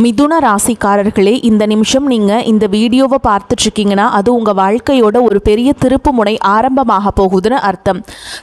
மிதுன ராசிக்காரர்களே, இந்த நிமிஷம் நீங்கள் இந்த வீடியோவை பார்த்துட்ருக்கீங்கன்னா அது உங்கள் வாழ்க்கையோட ஒரு பெரிய திருப்பு முனை ஆரம்பமாக போகுதுன்னு அர்த்தம்.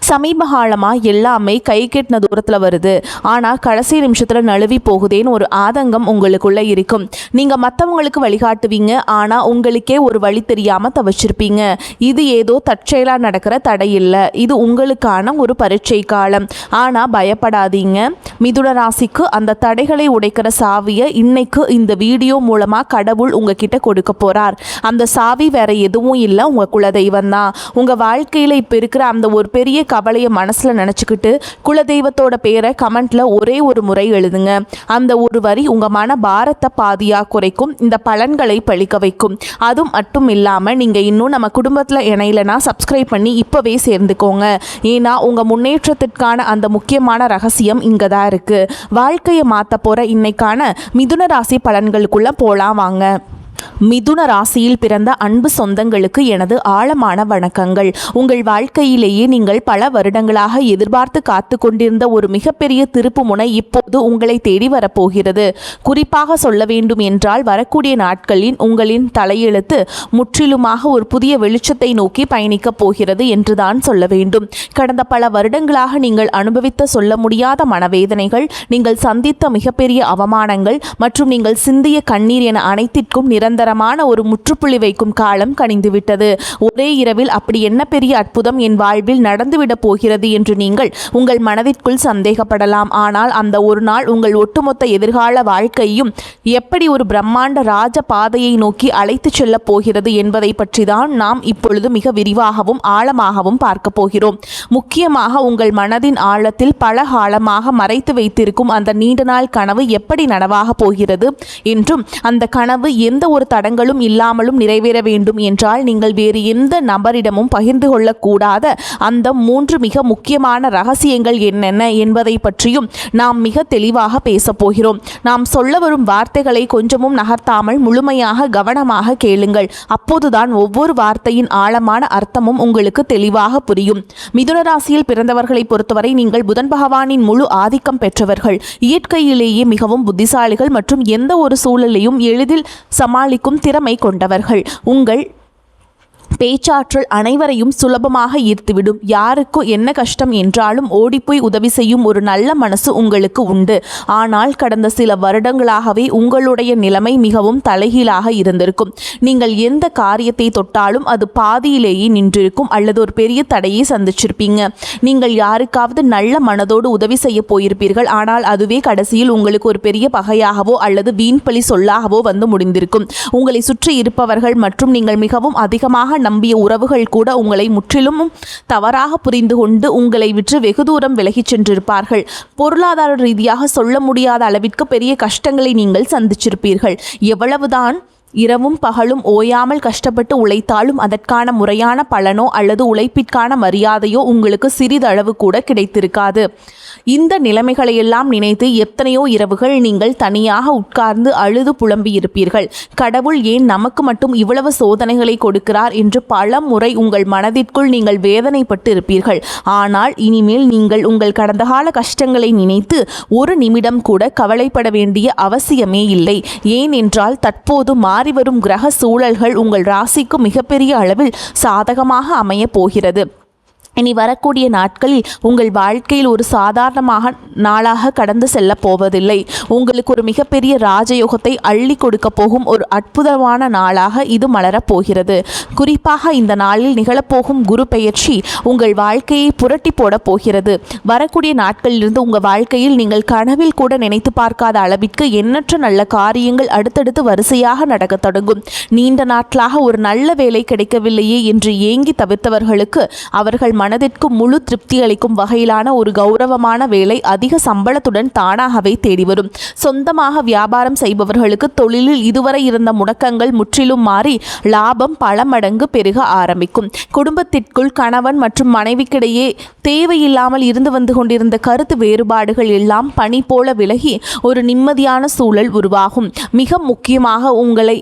சமீப காலமாக எல்லாமே கை கெட்டின தூரத்தில் வருது, ஆனால் கடைசி நிமிஷத்தில் நழுவி போகுதேன்னு ஒரு ஆதங்கம் உங்களுக்குள்ளே இருக்கும். நீங்கள் மற்றவங்களுக்கு வழிகாட்டுவீங்க, ஆனால் உங்களுக்கே ஒரு வழி தெரியாமல் தவிச்சிருப்பீங்க. இது ஏதோ தற்செயலாக நடக்கிற தடை இல்லை, இது உங்களுக்கான ஒரு பரீட்சை காலம். ஆனால் பயப்படாதீங்க, மிதுன ராசிக்கு அந்த தடைகளை உடைக்கிற சாவியை இன்னைக்கு இந்த வீடியோ மூலமா கடவுள் உங்ககிட்ட கொடுக்க போறார். அந்த சாவி வேற எதுவும் இல்லை, உங்க குலதெய்வம் தான். உங்க வாழ்க்கையில இப்ப இருக்கிற அந்த ஒரு பெரிய கவலையை மனசுல நினைச்சுக்கிட்டு குலதெய்வத்தோட பேரை கமெண்ட்ல ஒரே ஒரு முறை எழுதுங்க. அந்த ஒரு வரி உங்க மன பாரத்தை பாதியா குறைக்கும், இந்த பலன்களை பழிக்க வைக்கும். அது மட்டும் இல்லாம நீங்க இன்னும் நம்ம குடும்பத்துல இணையலனா சப்ஸ்கிரைப் பண்ணி இப்பவே சேர்ந்துக்கோங்க. ஏன்னா உங்க முன்னேற்றத்திற்கான அந்த முக்கியமான ரகசியம் இங்க தான் இருக்கு. வாழ்க்கையை மாத்த போற இன்னைக்கான மிதுன ராசி பலன்களுக்குள்ள போலாம் வாங்க. மிதுன ராசியில் பிறந்த அன்பு சொந்தங்களுக்கு எனது ஆழமான வணக்கங்கள். உங்கள் வாழ்க்கையிலேயே நீங்கள் பல வருடங்களாக எதிர்பார்த்து காத்து கொண்டிருந்த ஒரு மிகப்பெரிய திருப்பு முனை இப்போது உங்களை தேடி வரப்போகிறது. குறிப்பாக சொல்ல வேண்டும் என்றால் வரக்கூடிய நாட்களில் உங்களின் தலையெழுத்து முற்றிலுமாக ஒரு புதிய வெளிச்சத்தை நோக்கி பயணிக்கப் போகிறது என்றுதான் சொல்ல வேண்டும். கடந்த பல வருடங்களாக நீங்கள் அனுபவித்த சொல்ல முடியாத மனவேதனைகள், நீங்கள் சந்தித்த மிகப்பெரிய அவமானங்கள் மற்றும் நீங்கள் சிந்திய கண்ணீர் என அனைத்திற்கும் நிரந்தரமான ஒரு முற்றுப்புள்ளி வைக்கும் காலம் கனிந்துவிட்டது. ஒரே இரவில் அப்படி என்ன பெரிய அற்புதம் என் வாழ்வில் நடந்துவிடப் போகிறது என்று நீங்கள் உங்கள் மனதிற்குள் சந்தேகப்படலாம். ஆனால் அந்த ஒரு நாள் உங்கள் ஒட்டுமொத்த எதிர்கால வாழ்க்கையும் எப்படி ஒரு பிரம்மாண்ட ராஜ பாதையை நோக்கி அழைத்து செல்லப் போகிறது என்பதை பற்றி தான் நாம் இப்பொழுது மிக விரிவாகவும் ஆழமாகவும் பார்க்க போகிறோம். முக்கியமாக உங்கள் மனதின் ஆழத்தில் பல காலமாக மறைத்து வைத்திருக்கும் அந்த நீண்ட நாள் கனவு எப்படி நனவாக போகிறது என்றும், அந்த கனவு எந்த ஒரு தடங்களும் இல்லாமலும் நிறைவேற வேண்டும் என்றால் நீங்கள் வேறு எந்த நபரிடமும் பகிர்ந்து கொள்ளக்கூடாத அந்த 3 மிக முக்கியமான ரகசியங்கள் என்னென்ன என்பதை பற்றியும் நாம் மிக தெளிவாக பேசப் போகிறோம். நாம் சொல்ல வரும் வார்த்தைகளை கொஞ்சமும் நகர்த்தாமல் முழுமையாக கவனமாக கேளுங்கள். அப்போதுதான் ஒவ்வொரு வார்த்தையின் ஆழமான அர்த்தமும் உங்களுக்கு தெளிவாக புரியும். மிதுன ராசியில் பிறந்தவர்களை பொறுத்தவரை நீங்கள் புதன் பகவானின் முழு ஆதிக்கம் பெற்றவர்கள். இயற்கையிலேயே மிகவும் புத்திசாலிகள் மற்றும் எந்த ஒரு சூழலையும் எளிதில் சமாளிக்கும் திறமை கொண்டவர்கள். உங்கள் பேச்சாற்றல் அனைவரையும் சுலபமாக ஈர்த்துவிடும். யாருக்கும் என்ன கஷ்டம் என்றாலும் ஓடிப்போய் உதவி செய்யும் ஒரு நல்ல மனசு உங்களுக்கு உண்டு. ஆனால் கடந்த சில வருடங்களாகவே உங்களுடைய நிலைமை மிகவும் தலைகீழாக இருந்திருக்கும். நீங்கள் எந்த காரியத்தை தொட்டாலும் அது பாதியிலேயே நின்றிருக்கும் அல்லது ஒரு பெரிய தடையை சந்திச்சிருப்பீங்க. நீங்கள் யாருக்காவது நல்ல மனதோடு உதவி செய்ய போயிருப்பீர்கள், ஆனால் அதுவே கடைசியில் உங்களுக்கு ஒரு பெரிய பகையாகவோ அல்லது வீண்பழி சொல்லாகவோ வந்து முடிந்திருக்கும். உங்களை சுற்றி இருப்பவர்கள் மற்றும் நீங்கள் மிகவும் அதிகமாக நம்பிய உறவுகள் கூட உங்களை முற்றிலும் தவறாக புரிந்து கொண்டு உங்களை விற்று வெகு தூரம் விலகிச் சென்றிருப்பார்கள். பொருளாதார ரீதியாக சொல்ல முடியாத அளவிற்கு பெரிய கஷ்டங்களை நீங்கள் சந்திச்சிருப்பீர்கள். எவ்வளவுதான் இரவும் பகலும் ஓயாமல் கஷ்டப்பட்டு உழைத்தாலும் அதற்கான முறையான பலனோ அல்லது உழைப்பிற்கான மரியாதையோ உங்களுக்கு சிறிதளவு கூட கிடைத்திருக்காது. இந்த நிலைமைகளையெல்லாம் நினைத்து எத்தனையோ இரவுகள் நீங்கள் தனியாக உட்கார்ந்து அழுது புலம்பி இருப்பீர்கள். கடவுள் ஏன் நமக்கு மட்டும் இவ்வளவு சோதனைகளை கொடுக்கிறார் என்று பல முறை உங்கள் மனதிற்குள் நீங்கள் வேதனைப்பட்டு இருப்பீர்கள். ஆனால் இனிமேல் நீங்கள் உங்கள் கடந்த கால கஷ்டங்களை நினைத்து ஒரு நிமிடம் கூட கவலைப்பட வேண்டிய அவசியமே இல்லை. ஏனென்றால் தற்போது மாறிவரும் கிரக சூழல்கள் உங்கள் ராசிக்கு மிகப்பெரிய அளவில் சாதகமாக அமைய போகிறது. இனி வரக்கூடிய நாட்களில் உங்கள் வாழ்க்கையில் ஒரு சாதாரணமாக நாளாக கடந்து செல்ல போவதில்லை. உங்களுக்கு ஒரு மிகப்பெரிய ராஜயோகத்தை அள்ளி கொடுக்க போகும் ஒரு அற்புதமான நாளாக இது மலரப்போகிறது. குறிப்பாக இந்த நாளில் நிகழப்போகும் குரு பெயர்ச்சி உங்கள் வாழ்க்கையை புரட்டி போட போகிறது. வரக்கூடிய நாட்களிலிருந்து உங்கள் வாழ்க்கையில் நீங்கள் கனவில் கூட நினைத்து பார்க்காத அளவிற்கு எண்ணற்ற நல்ல காரியங்கள் அடுத்தடுத்து வரிசையாக நடக்க தொடங்கும். நீண்ட நாட்களாக ஒரு நல்ல வேலை கிடைக்கவில்லையே என்று ஏங்கி தவிர்த்தவர்களுக்கு அவர்கள் மனதிற்கு முழு திருப்தி அளிக்கும் வகையிலான ஒரு கௌரவமான வேலை அதிக சம்பளத்துடன் தானாகவே தேடி வரும். சொந்தமாக வியாபாரம் செய்பவர்களுக்கு தொழிலில் இதுவரை இருந்த முடக்கங்கள் முற்றிலும் மாறி லாபம் பல மடங்கு பெருக ஆரம்பிக்கும். குடும்பத்திற்குள் கணவன் மற்றும் மனைவிக்கிடையே தேவையில்லாமல் இருந்து வந்து கொண்டிருந்த கருத்து வேறுபாடுகள் எல்லாம் பனி போல விலகி ஒரு நிம்மதியான சூழல் உருவாகும். மிக முக்கியமாக உங்களை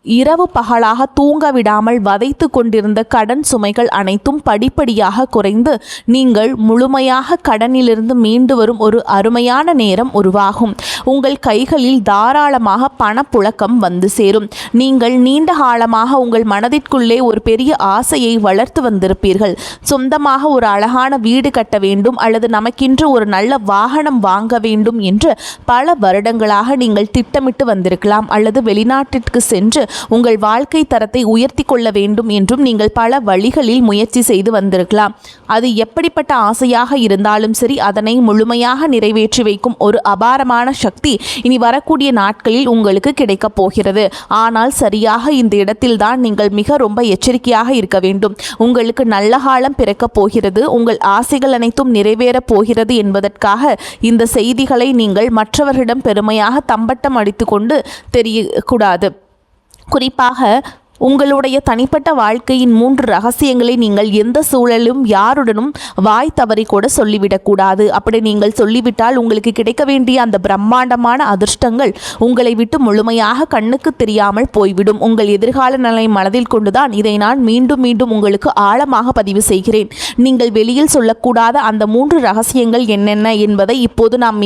இரவு பகலாக தூங்க விடாமல் வதைத்து கொண்டிருந்த கடன் சுமைகள் அனைத்தும் படிப்படியாக குறைந்து நீங்கள் முழுமையாக கடனிலிருந்து மீண்டு வரும் ஒரு அருமையான நேரம் உருவாகும். உங்கள் கைகளில் தாராளமாக பணப்புழக்கம் வந்து சேரும். நீங்கள் நீண்ட காலமாக உங்கள் மனதிற்குள்ளே ஒரு பெரிய ஆசையை வளர்த்து வந்திருப்பீர்கள். சொந்தமாக ஒரு அழகான வீடு கட்ட வேண்டும் அல்லது நமக்கென்று ஒரு நல்ல வாகனம் வாங்க வேண்டும் என்று பல வருடங்களாக நீங்கள் திட்டமிட்டு வந்திருக்கலாம். அல்லது வெளிநாட்டிற்கு சென்று உங்கள் வாழ்க்கை தரத்தை உயர்த்தி கொள்ள வேண்டும் என்றும் நீங்கள் பல வழிகளில் முயற்சி செய்து வந்திருக்கலாம். அது எப்படிப்பட்ட ஆசையாக இருந்தாலும் சரி, அதனை முழுமையாக நிறைவேற்றி வைக்கும் ஒரு அபாரமான சக்தி இனி வரக்கூடிய நாட்களில் உங்களுக்கு கிடைக்கப் போகிறது. ஆனால் சரியாக இந்த இடத்தில்தான் நீங்கள் மிக ரொம்ப எச்சரிக்கையாக இருக்க வேண்டும். உங்களுக்கு நல்ல காலம் பிறக்கப் போகிறது, உங்கள் ஆசைகள் அனைத்தும் நிறைவேறப் போகிறது என்பதற்காக இந்த செய்திகளை நீங்கள் மற்றவர்களிடம் பெருமையாக தம்பட்டம் அடித்து கொண்டு தெரியக்கூடாது. குறிப்பாக உங்களுடைய தனிப்பட்ட வாழ்க்கையின் 3 ரகசியங்களை நீங்கள் எந்த சூழலும் யாருடனும் வாய் தவறி கூட சொல்லிவிடக்கூடாது. அப்படி நீங்கள் சொல்லிவிட்டால் உங்களுக்கு கிடைக்க வேண்டிய அந்த பிரம்மாண்டமான அதிர்ஷ்டங்கள் உங்களை விட்டு முழுமையாக கண்ணுக்கு தெரியாமல் போய்விடும். உங்கள் எதிர்கால நிலை மனதில் கொண்டுதான் இதை நான் மீண்டும் மீண்டும் உங்களுக்கு ஆழமாக பதிவு செய்கிறேன். நீங்கள் வெளியில் சொல்லக்கூடாத அந்த 3 ரகசியங்கள் என்னென்ன என்பதை இப்போது நாம்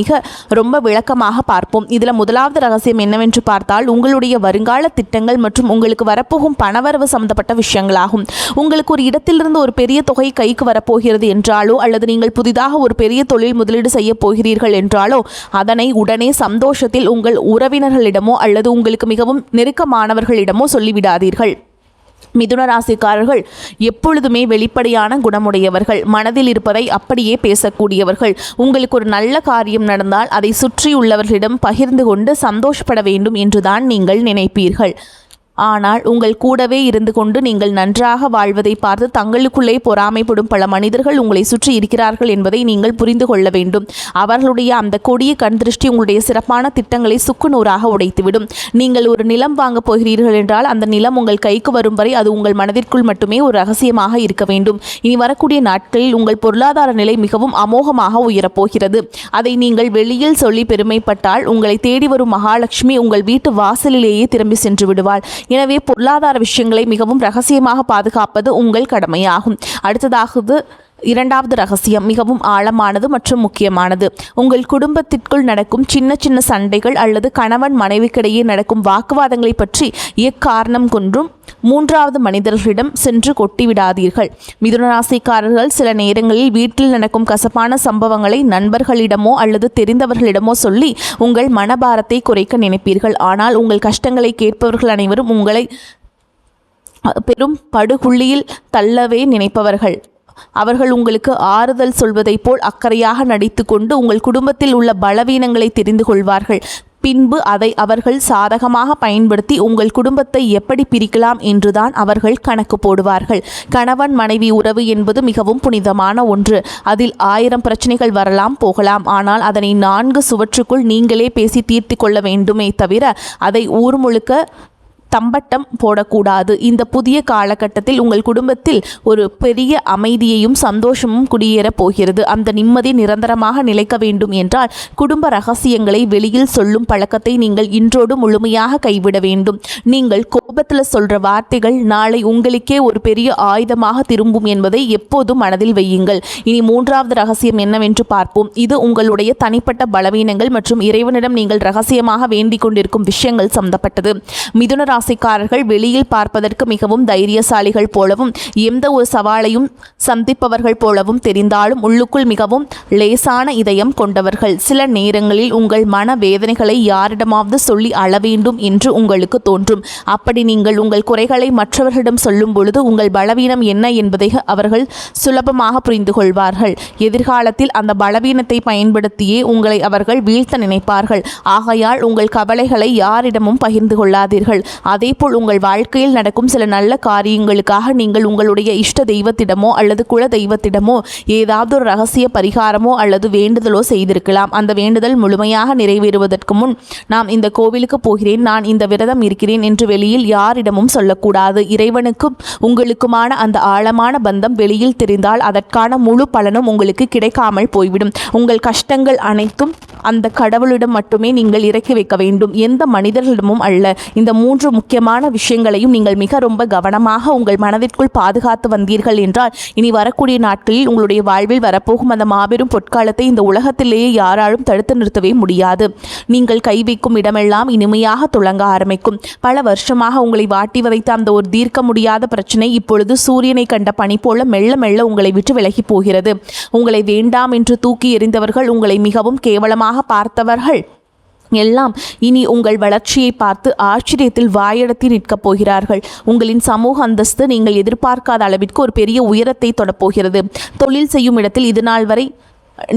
ரொம்ப விளக்கமாக பார்ப்போம். இதில் முதலாவது ரகசியம் என்னவென்று பார்த்தால், உங்களுடைய வருங்கால திட்டங்கள் மற்றும் உங்களுக்கு வரப்போ பணவரவு சம்பந்தப்பட்ட விஷயங்களாகும். உங்களுக்கு ஒரு இடத்திலிருந்து ஒரு பெரிய தொகை கைக்கு வரப்போகிறது என்றாலோ அல்லது நீங்கள் புதிதாக ஒரு பெரிய தொழில் முதலீடு செய்ய போகிறீர்கள் என்றாலோ அதனை உடனே சந்தோஷத்தில் உங்கள் உறவினர்களிடமோ அல்லது உங்களுக்கு மிகவும் நெருக்கமானவர்களிடமோ சொல்லிவிடாதீர்கள். மிதுன ராசிக்காரர்கள் எப்பொழுதுமே வெளிப்படையான குணமுடையவர்கள், மனதில் இருப்பதை அப்படியே பேசக்கூடியவர்கள். உங்களுக்கு ஒரு நல்ல காரியம் நடந்தால் அதை சுற்றியுள்ளவர்களிடம் பகிர்ந்து கொண்டு சந்தோஷப்பட வேண்டும் என்றுதான் நீங்கள் நினைப்பீர்கள். ஆனால் உங்கள் கூடவே இருந்து கொண்டு நீங்கள் நன்றாக வாழ்வதை பார்த்து தங்களுக்குள்ளே பொறாமைப்படும் பல மனிதர்கள் உங்களை சுற்றி இருக்கிறார்கள் என்பதை நீங்கள் புரிந்து கொள்ள வேண்டும். அவர்களுடைய அந்த கொடிய கண் திருஷ்டி உங்களுடைய சிறப்பான திட்டங்களை சுக்குநூறாக உடைத்துவிடும். நீங்கள் ஒரு நிலம் வாங்கப் போகிறீர்கள் என்றால் அந்த நிலம் உங்கள் கைக்கு வரும் வரை அது உங்கள் மனதிற்குள் மட்டுமே ஒரு ரகசியமாக இருக்க வேண்டும். இனி வரக்கூடிய நாட்களில் உங்கள் பொருளாதார நிலை மிகவும் அமோகமாக உயரப்போகிறது. அதை நீங்கள் வெளியில் சொல்லி பெருமைப்பட்டால் உங்களை தேடி வரும் மகாலட்சுமி உங்கள் வீட்டு வாசலிலேயே திரும்பி சென்று விடுவாள். எனவே பொருளாதார விஷயங்களை மிகவும் ரகசியமாக பாதுகாப்பது உங்கள் கடமையாகும். அடுத்ததாக இரண்டாவது ரகசியம் மிகவும் ஆழமானது மற்றும் முக்கியமானது. உங்கள் குடும்பத்திற்குள் நடக்கும் சின்ன சின்ன சண்டைகள் அல்லது கணவன் மனைவிக்கிடையே நடக்கும் வாக்குவாதங்களை பற்றி எக்காரணம் கொண்டும் 3வது மனிதர்களிடம் சென்று கொட்டிவிடாதீர்கள். மிதுனராசிக்காரர்கள் சில நேரங்களில் வீட்டில் நடக்கும் கசப்பான சம்பவங்களை நண்பர்களிடமோ அல்லது தெரிந்தவர்களிடமோ சொல்லி உங்கள் மனபாரத்தை குறைக்க நினைப்பீர்கள். ஆனால் உங்கள் கஷ்டங்களை கேட்பவர்கள் அனைவரும் உங்களை பெரும் படுகுழியில் தள்ளவே நினைப்பவர்கள். அவர்கள் உங்களுக்கு ஆறுதல் சொல்வதைப் போல் அக்கறையாக நடித்து கொண்டு உங்கள் குடும்பத்தில் உள்ள பலவீனங்களை தெரிந்து கொள்வார்கள். பின்பு அதை அவர்கள் சாதகமாக பயன்படுத்தி உங்கள் குடும்பத்தை எப்படி பிரிக்கலாம் என்றுதான் அவர்கள் கணக்கு போடுவார்கள். கணவன் மனைவி உறவு என்பது மிகவும் புனிதமான ஒன்று. அதில் 1000 பிரச்சனைகள் வரலாம் போகலாம். ஆனால் அதனை 4 சுவற்றுக்குள் நீங்களே பேசி தீர்த்து கொள்ள வேண்டுமே தவிர அதை ஊர் முழுக்க தம்பட்டம் போடக்கூடாது. இந்த புதிய காலகட்டத்தில் உங்கள் குடும்பத்தில் ஒரு பெரிய அமைதியையும் சந்தோஷமும் குடியேறப் போகிறது. அந்த நிம்மதி நிரந்தரமாக நிலைக்க வேண்டும் என்றால் குடும்ப ரகசியங்களை வெளியில் சொல்லும் பழக்கத்தை நீங்கள் இன்றோடு முழுமையாக கைவிட வேண்டும். நீங்கள் கோபத்தில் சொல்ற வார்த்தைகள் நாளை உங்களுக்கே ஒரு பெரிய ஆயுதமாக திரும்பும் என்பதை எப்போதும் மனதில் வையுங்கள். இனி 3வது ரகசியம் என்னவென்று பார்ப்போம். இது உங்களுடைய தனிப்பட்ட பலவீனங்கள் மற்றும் இறைவனிடம் நீங்கள் ரகசியமாக வேண்டிக் கொண்டிருக்கும் விஷயங்கள் சம்பந்தப்பட்டது. மிதுன ராசிக்காரர்கள் வெளியில் பார்ப்பதற்கு மிகவும் தைரியசாலிகள் போலவும் எந்த ஒரு சவாலையும் சந்திப்பவர்கள் போலவும் தெரிந்தாலும் உள்ளுக்குள் மிகவும் லேசான இதயம் கொண்டவர்கள். சில நேரங்களில் உங்கள் மன வேதனைகளை யாரிடமாவது சொல்லி அழ வேண்டும் என்று உங்களுக்கு தோன்றும். அப்படி நீங்கள் உங்கள் குறைகளை மற்றவர்களிடம் சொல்லும் பொழுது உங்கள் பலவீனம் என்ன என்பதை அவர்கள் சுலபமாக புரிந்து கொள்வார்கள். எதிர்காலத்தில் அந்த பலவீனத்தை பயன்படுத்தியே உங்களை அவர்கள் வீழ்த்த நினைப்பார்கள். ஆகையால் உங்கள் கவலைகளை யாரிடமும் பகிர்ந்து கொள்ளாதீர்கள். அதேபோல் உங்கள் வாழ்க்கையில் நடக்கும் சில நல்ல காரியங்களுக்காக நீங்கள் உங்களுடைய இஷ்ட தெய்வத்திடமோ அல்லது குல தெய்வத்திடமோ ஏதாவது ஒரு ரகசிய பரிகாரமோ அல்லது வேண்டுதலோ செய்திருக்கலாம். அந்த வேண்டுதல் முழுமையாக நிறைவேறுவதற்கு முன் நாம் இந்த கோவிலுக்கு போகிறேன், நான் இந்த விரதம் இருக்கிறேன் என்று வெளியில் யாரிடமும் சொல்லக்கூடாது. இறைவனுக்கும் உங்களுக்குமான அந்த ஆழமான பந்தம் வெளியில் தெரிந்தால் அதற்கான முழு பலனும் உங்களுக்கு கிடைக்காமல் போய்விடும். உங்கள் கஷ்டங்கள் அனைத்தும் அந்த கடவுளிடம் மட்டுமே நீங்கள் இறக்கி வைக்க வேண்டும், எந்த மனிதர்களிடமும் அல்ல. இந்த 3 முக்கியமான விஷயங்களையும் நீங்கள் மிக ரொம்ப கவனமாக உங்கள் மனதிற்குள் பாதுகாத்து வந்தீர்கள் என்றால் இனி வரக்கூடிய நாட்களில் உங்களுடைய வாழ்வில் வரப்போகும் அந்த மாபெரும் பொற்காலத்தை இந்த உலகத்திலேயே யாராலும் தடுத்து நிறுத்தவே முடியாது. நீங்கள் கை வைக்கும் இடமெல்லாம் இனிமையாக துளங்க ஆரம்பிக்கும். பல வருஷமாக உங்களை வாட்டி வதைத்த அந்த ஒரு தீர்க்க முடியாத பிரச்சனை இப்பொழுது சூரியனை கண்ட பனி போல மெல்ல மெல்ல உங்களை விட்டு விலகி போகிறது. உங்களை வேண்டாம் என்று தூக்கி எறிந்தவர்கள், உங்களை மிகவும் கேவலமாக பார்த்தவர்கள் எல்லாம் இனி உங்கள் வளர்ச்சியை பார்த்து ஆச்சரியத்தில் வாயெடுத்து நிற்கப் போகிறார்கள். உங்களின் சமூக அந்தஸ்து நீங்கள் எதிர்பார்க்காத அளவிற்கு ஒரு பெரிய உயரத்தை தொடப்போகிறது. தொழில் செய்யும் இடத்தில் இதுநாள் வரை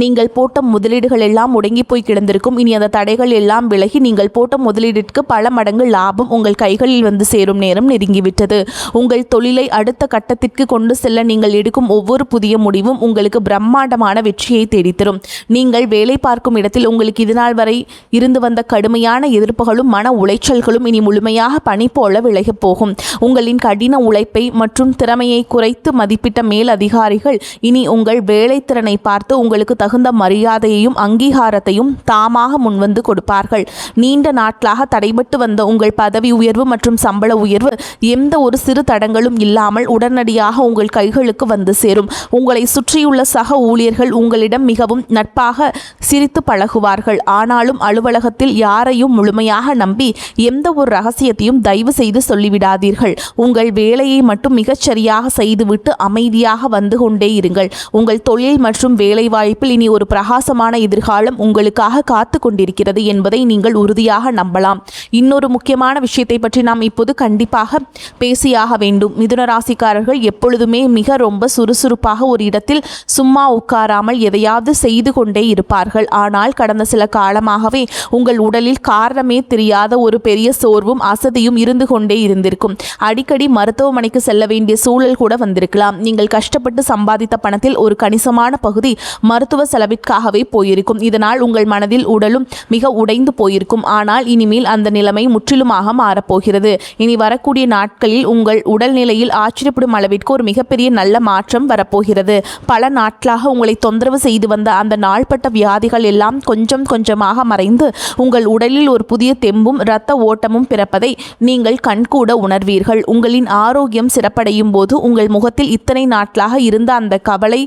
நீங்கள் போட்ட முதலீடுகள் எல்லாம் முடங்கி போய் கிடந்திருக்கும். இனி அந்த தடைகள் எல்லாம் விலகி நீங்கள் போட்ட முதலீட்டிற்கு பல மடங்கு லாபம் உங்கள் கைகளில் வந்து சேரும் நேரம் நெருங்கிவிட்டது. உங்கள் தொழிலை அடுத்த கட்டத்திற்கு கொண்டு செல்ல நீங்கள் எடுக்கும் ஒவ்வொரு புதிய முடிவும் உங்களுக்கு பிரம்மாண்டமான வெற்றியை தேடித்தரும். நீங்கள் வேலை பார்க்கும் இடத்தில் உங்களுக்கு இதுநாள் வரை இருந்து வந்த கடுமையான எதிர்ப்புகளும் மன உளைச்சல்களும் இனி முழுமையாக பனி போல விலகப் போகும். உங்களின் கடின உழைப்பை மற்றும் திறமையை குறைத்து மதிப்பிட்ட மேல் அதிகாரிகள் இனி உங்கள் வேலை திறனை பார்த்து உங்களுக்கு தகுந்த மரியாதையையும் அங்கீகாரத்தையும் தாமாக முன்வந்து கொடுப்பார்கள். நீண்ட நாட்களாக தடைபட்டு வந்த உங்கள் பதவி உயர்வு மற்றும் சம்பள உயர்வு எந்த ஒரு சிறு தடங்களும் இல்லாமல் உடனடியாக உங்கள் கைகளுக்கு வந்து சேரும். உங்களை சுற்றியுள்ள சக ஊழியர்கள் உங்களிடம் மிகவும் நட்பாக சிரித்து பழகுவார்கள். ஆனாலும் அலுவலகத்தில் யாரையும் முழுமையாக நம்பி எந்த ஒரு ரகசியத்தையும் தயவு செய்து சொல்லிவிடாதீர்கள். உங்கள் வேலையை மட்டும் மிகச்சரியாக செய்துவிட்டு அமைதியாக வந்து கொண்டே இருங்கள். உங்கள் தொழில் மற்றும் வேலைவாய்ப்பு இனி ஒரு பிரகாசமான எதிர்காலம் உங்களுக்காக காத்து கொண்டிருக்கிறது என்பதை நீங்கள் உறுதியாக நம்பலாம். இன்னொரு முக்கியமான விஷயத்தை பற்றி நாம் இப்போது கண்டிப்பாக பேசியாக வேண்டும். மிதுன ராசிக்காரர்கள் எப்பொழுதுமே மிக ரொம்ப சுறுசுறுப்பாக ஒரு இடத்தில் சும்மா உட்காராமல் எதையாவது செய்து கொண்டே இருப்பார்கள். ஆனால் கடந்த சில காலமாகவே உங்கள் உடலில் காரணமே தெரியாத ஒரு பெரிய சோர்வும் அசதியும் இருந்து கொண்டே இருந்திருக்கும். அடிக்கடி மருத்துவமனைக்கு செல்ல வேண்டிய சூழல் கூட வந்திருக்கலாம். நீங்கள் கஷ்டப்பட்டு சம்பாதித்த பணத்தில் ஒரு கணிசமான பகுதி மருத்துவ செலவிற்காகவே போயிருக்கும். இதனால் உங்கள் மனதில் உடலும் மிக உடைந்து போயிருக்கும். ஆனால் இனிமேல் அந்த நிலைமை முற்றிலுமாக மாறப்போகிறது. இனி வரக்கூடிய நாட்களில் உங்கள் உடல்நிலையில் ஆச்சரியப்படும் அளவிற்கு ஒரு மிகப்பெரிய நல்ல மாற்றம் வரப்போகிறது. பல நாட்களாக உங்களை தொந்தரவு செய்து வந்த அந்த நாள்பட்ட வியாதிகள் எல்லாம் கொஞ்சம் கொஞ்சமாக மறைந்து உங்கள் உடலில் ஒரு புதிய தெம்பும் இரத்த ஓட்டமும் பிறப்பதை நீங்கள் கண்கூட உணர்வீர்கள். உங்களின் ஆரோக்கியம் சிறப்படையும் போது உங்கள் முகத்தில் இத்தனை நாட்களாக இருந்த அந்த கவலை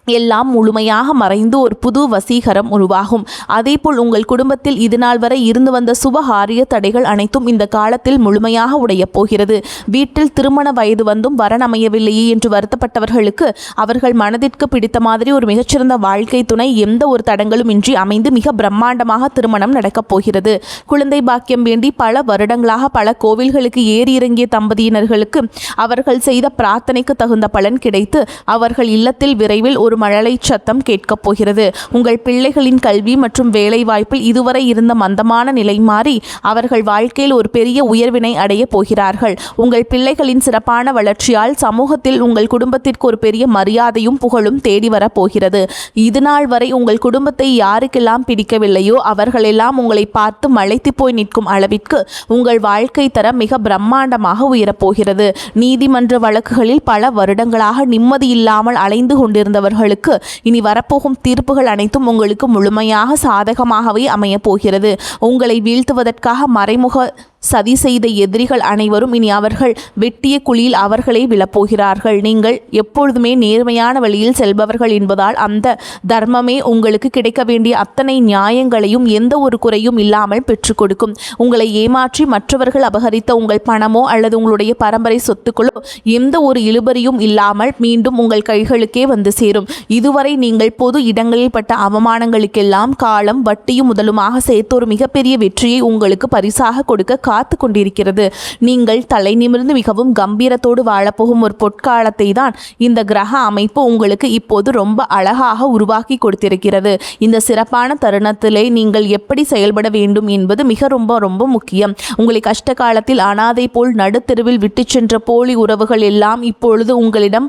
எல்லாம் முழுமையாக மறைந்து ஒரு புது வசீகரம் உருவாகும். அதேபோல் உங்கள் குடும்பத்தில் இதுநாள் வரை இருந்து வந்த சுபகாரிய தடைகள் அனைத்தும் இந்த காலத்தில் முழுமையாக உடையப் போகிறது. வீட்டில் திருமண வயது வந்தும் வரன் அமையவில்லையே என்று வருத்தப்பட்டவர்களுக்கு அவர்கள் மனதிற்கு பிடித்த மாதிரி ஒரு மிகச்சிறந்த வாழ்க்கை துணை எந்த ஒரு தடங்களும் இன்றி அமைந்து மிக பிரம்மாண்டமாக திருமணம் நடக்கப் போகிறது. குழந்தை பாக்கியம் வேண்டி பல வருடங்களாக பல கோவில்களுக்கு ஏறி இறங்கிய தம்பதியினர்களுக்கு அவர்கள் செய்த பிரார்த்தனைக்கு தகுந்த பலன் கிடைத்து அவர்கள் இல்லத்தில் விரைவில் ஒரு மழலை சத்தம் கேட்கப் போகிறது. உங்கள் பிள்ளைகளின் கல்வி மற்றும் வேலை வாய்ப்பில் இதுவரை இருந்த மந்தமான நிலை மாறி அவர்கள் வாழ்க்கையில் ஒரு பெரிய உயர்வினை அடைய போகிறார்கள். உங்கள் பிள்ளைகளின் சிறப்பான வளர்ச்சியால் சமூகத்தில் உங்கள் குடும்பத்திற்கு ஒரு பெரிய மரியாதையும் புகழும் தேடி வரப் போகிறது. இதுநாள் வரை உங்கள் குடும்பத்தை யாருக்கெல்லாம் பிடிக்கவில்லையோ அவர்களெல்லாம் உங்களை பார்த்து மலைத்து போய் நிற்கும் அளவிற்கு உங்கள் வாழ்க்கை தரம் மிக பிரம்மாண்டமாக உயரப்போகிறது. நீதிமன்ற வழக்குகளில் பல வருடங்களாக நிம்மதி இல்லாமல் அலைந்து கொண்டிருந்தவர்கள் இனி வரப்போகும் தீர்ப்புகள் அனைத்தும் உங்களுக்கு முழுமையாக சாதகமாகவே அமையப் போகிறது. உங்களை வீழ்த்துவதற்காக மறைமுக சதி செய்த எதிரிகள் அனைவரும் இனி அவர்கள் வெட்டிய குழியில் அவர்களே விழப்போகிறார்கள். நீங்கள் எப்பொழுதுமே நேர்மையான வழியில் செல்பவர்கள் என்பதால் அந்த தர்மமே உங்களுக்கு கிடைக்க வேண்டிய அத்தனை நியாயங்களையும் எந்த ஒரு குறையும் இல்லாமல் பெற்றுக் கொடுக்கும். உங்களை ஏமாற்றி மற்றவர்கள் அபகரித்த உங்கள் பணமோ அல்லது உங்களுடைய பரம்பரை சொத்துக்களோ எந்த ஒரு இழுபறியும் இல்லாமல் மீண்டும் உங்கள் கைகளுக்கே வந்து சேரும். இதுவரை நீங்கள் பொது இடங்களில் பட்ட அவமானங்களுக்கெல்லாம் காலம் வட்டியும் முதலுமாக சேர்த்து ஒரு மிகப்பெரிய வெற்றியை உங்களுக்கு பரிசாக கொடுக்க காத்து கொண்டிருக்கிறது. நீங்கள் தலை நிமிர்ந்து மிகவும் கம்பீரத்தோடு வாழப்போகும் ஒரு பொற்காலத்தை தான் இந்த கிரக அமைப்பு உங்களுக்கு இப்போது ரொம்ப அழகாக உருவாக்கி கொடுத்திருக்கிறது. இந்த சிறப்பான தருணத்திலே நீங்கள் எப்படி செயல்பட வேண்டும் என்பது மிக ரொம்ப ரொம்ப முக்கியம். உங்களை கஷ்ட காலத்தில் அனாதை போல் நடுத்தெருவில் விட்டு சென்ற போலி உறவுகள் எல்லாம் இப்பொழுது உங்களிடம்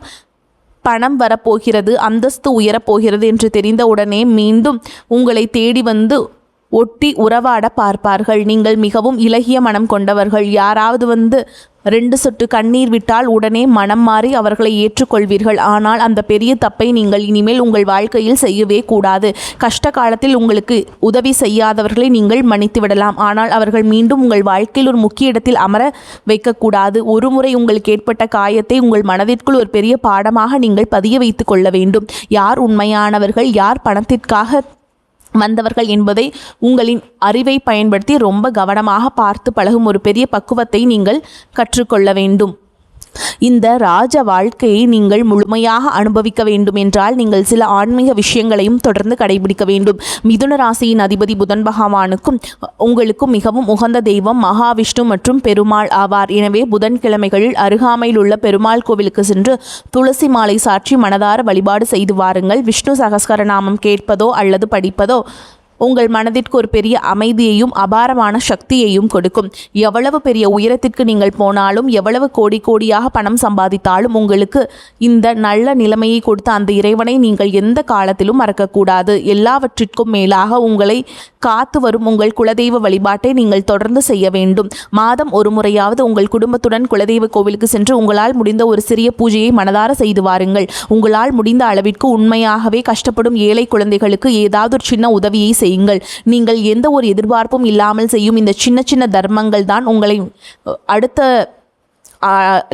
பணம் வரப்போகிறது, அந்தஸ்து உயரப்போகிறது என்று தெரிந்தவுடனே மீண்டும் உங்களை தேடி வந்து ஒட்டி உறவாட பார்ப்பார்கள். நீங்கள் மிகவும் இளகிய மனம் கொண்டவர்கள். யாராவது வந்து 2 சொட்டு கண்ணீர் விட்டால் உடனே மனம் மாறி அவர்களை ஏற்றுக்கொள்வீர்கள். ஆனால் அந்த பெரிய தப்பை நீங்கள் இனிமேல் உங்கள் வாழ்க்கையில் செய்யவே கூடாது. கஷ்ட காலத்தில் உங்களுக்கு உதவி செய்யாதவர்களை நீங்கள் மன்னித்து விடலாம். ஆனால் அவர்கள் மீண்டும் உங்கள் வாழ்க்கையில் ஒரு முக்கிய இடத்தில் அமர வைக்கக்கூடாது. ஒருமுறை உங்களுக்கு ஏற்பட்ட காயத்தை உங்கள் மனதிற்குள் ஒரு பெரிய பாடமாக நீங்கள் பதிய வைத்து கொள்ள வேண்டும். யார் உண்மையானவர்கள், யார் பணத்திற்காக வந்தவர்கள் என்பதை உங்களின் அறிவை பயன்படுத்தி ரொம்ப கவனமாக பார்த்து பழகும் ஒரு பெரிய பக்குவத்தை நீங்கள் கற்றுக்கொள்ள வேண்டும். இந்த ராஜ வாழ்க்கையை நீங்கள் முழுமையாக அனுபவிக்க வேண்டும் என்றால் நீங்கள் சில ஆன்மீக விஷயங்களையும் தொடர்ந்து கடைபிடிக்க வேண்டும். மிதுன ராசியின் அதிபதி புதன் பகவானுக்கும் உங்களுக்கும் மிகவும் உகந்த தெய்வம் மகாவிஷ்ணு மற்றும் பெருமாள் ஆவார். எனவே புதன்கிழமைகளில் அருகாமையில் உள்ள பெருமாள் கோவிலுக்கு சென்று துளசி மாலை சாற்றி மனதார வழிபாடு செய்து வாருங்கள். விஷ்ணு சகஸ்கரநாமம் கேட்பதோ அல்லது படிப்பதோ உங்கள் மனதிற்கு ஒரு பெரிய அமைதியையும் அபாரமான சக்தியையும் கொடுக்கும். எவ்வளவு பெரிய உயரத்திற்கு நீங்கள் போனாலும், எவ்வளவு கோடி கோடியாக பணம் சம்பாதித்தாலும் உங்களுக்கு இந்த நல்ல நிலைமையை கொடுத்த அந்த இறைவனை நீங்கள் எந்த காலத்திலும் மறக்கக்கூடாது. எல்லாவற்றிற்கும் மேலாக உங்களை காத்து வரும் உங்கள் குலதெய்வ வழிபாட்டை நீங்கள் தொடர்ந்து செய்ய வேண்டும். மாதம் ஒரு முறையாவது உங்கள் குடும்பத்துடன் குலதெய்வ கோவிலுக்கு சென்று உங்களால் முடிந்த ஒரு சிறிய பூஜையை மனதார செய்து வாருங்கள். உங்களால் முடிந்த அளவிற்கு உண்மையாகவே கஷ்டப்படும் ஏழை குழந்தைகளுக்கு ஏதாவது ஒரு சின்ன உதவியை செய்யுங்கள். நீங்கள் எந்த ஒரு எதிர்பார்ப்பும் இல்லாமல் செய்யும் இந்த சின்ன சின்ன தர்மங்கள் தான் உங்களை அடுத்த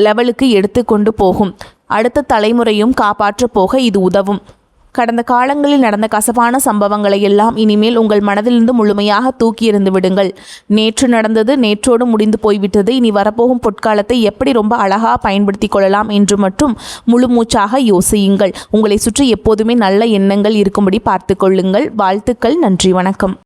லெவலுக்கு எடுத்து கொண்டு போகும். அடுத்த தலைமுறையும் காப்பாற்ற போக இது உதவும். கடந்த காலங்களில் நடந்த கசப்பான சம்பவங்களை எல்லாம் இனிமேல் உங்கள் மனதிலிருந்து முழுமையாக தூக்கி எறிந்து விடுங்கள். நேற்று நடந்தது நேற்றோடு முடிந்து போய்விட்டது. இனி வரப்போகும் பொற்காலத்தை எப்படி ரொம்ப அழகாக பயன்படுத்தி கொள்ளலாம் என்று மட்டும் முழு மூச்சாக யோசியுங்கள். உங்களை சுற்றி எப்போதுமே நல்ல எண்ணங்கள் இருக்கும்படி பார்த்து கொள்ளுங்கள். வாழ்த்துக்கள். நன்றி. வணக்கம்.